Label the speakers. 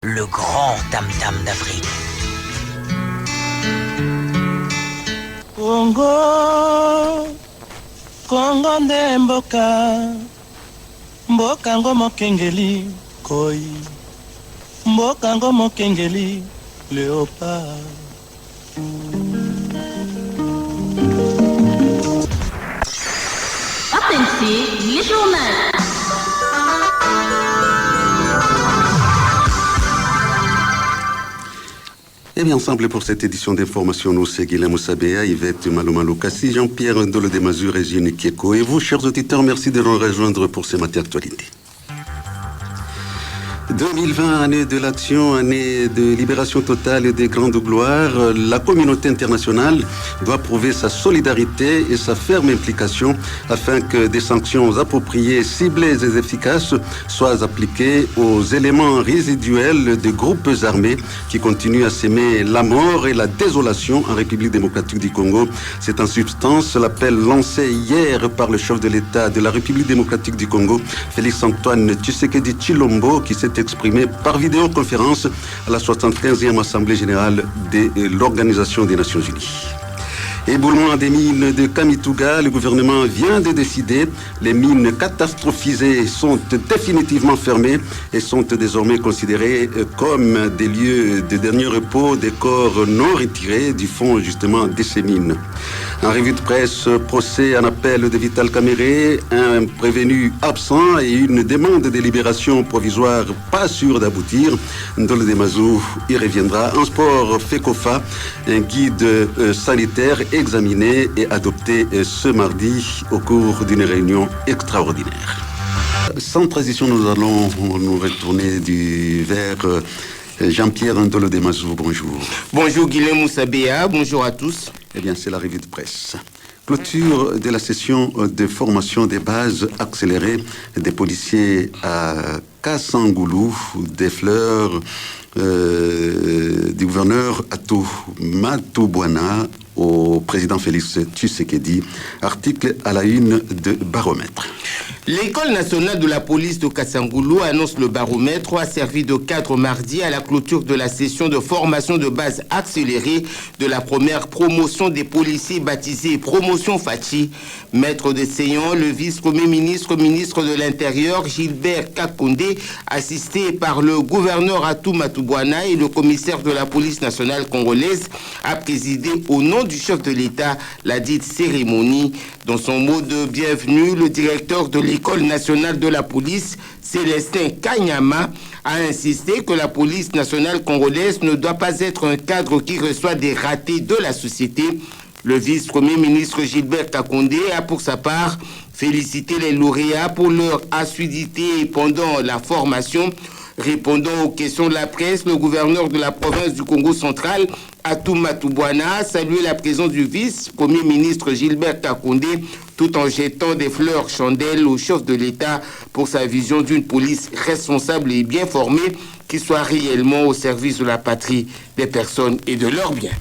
Speaker 1: le grand tam-tam d'Afrique.
Speaker 2: Congo, Congo nde mboka, mboka ngo mokengeli koi, mboka ngo mokengeli léopard.
Speaker 3: Authentique, le journal.
Speaker 4: Et bien ensemble pour cette édition d'information, nous c'est Guilhem Sabea, Yvette Malomalo Kassi, Jean-Pierre Ndolo de Mazur, Régine Kieko. Et vous, chers auditeurs, merci de nous rejoindre pour ces matins d'actualité. 2020, année de l'action, année de libération totale et de grande gloire, la communauté internationale doit prouver sa solidarité et sa ferme implication afin que des sanctions appropriées, ciblées et efficaces soient appliquées aux éléments résiduels des groupes armés qui continuent à s'aimer la mort et la désolation en République démocratique du Congo. C'est en substance l'appel lancé hier par le chef de l'État de la République démocratique du Congo, Félix-Antoine Tshisekedi Tshilombo, qui s'est exprimé par vidéoconférence à la 75e Assemblée générale de l'Organisation des Nations Unies. Éboulement des mines de Kamituga, le gouvernement vient de décider. Les mines catastrophisées sont définitivement fermées et sont désormais considérées comme des lieux de dernier repos des corps non retirés du fond justement de ces mines. En revue de presse, procès en appel de Vital Kamere, un prévenu absent et une demande de libération provisoire pas sûre d'aboutir. Ndolo de Mazou y reviendra. En sport, FECOFA, un guide sanitaire examiné et adopté ce mardi au cours d'une réunion extraordinaire. Sans transition, nous allons nous retourner vers Jean-Pierre Ndolo de Mazou. Bonjour.
Speaker 5: Bonjour Guilhem Sabea, bonjour à tous.
Speaker 4: Eh bien, c'est la revue de presse. Clôture de la session de formation des bases accélérées des policiers à Kassangoulou, des fleurs du gouverneur Atou Matubwana au président Félix Tshisekedi. Article à la une de Baromètre.
Speaker 5: L'école nationale de la police de Kassangoulou annonce le baromètre a servi de cadre mardi à la clôture de la session de formation de base accélérée de la première promotion des policiers baptisée Promotion Fachi. Maître de Seyon, le vice-premier ministre, ministre de l'Intérieur, Gilbert Kakondé, assisté par le gouverneur Atou Matubwana et le commissaire de la police nationale congolaise, a présidé au nom du chef de l'État la dite cérémonie. Dans son mot de bienvenue, le directeur de l'École nationale de la police, Célestin Kanyama, a insisté que la police nationale congolaise ne doit pas être un cadre qui reçoit des ratés de la société. Le vice-premier ministre Gilbert Kakondé a pour sa part félicité les lauréats pour leur assiduité pendant la formation. Répondant aux questions de la presse, le gouverneur de la province du Congo central, Atou Matubwana, a salué la présence du vice-premier ministre Gilbert Kakondé tout en jetant des fleurs chandelles au chef de l'État pour sa vision d'une police responsable et bien formée qui soit réellement au service de la patrie, des personnes et de leurs biens.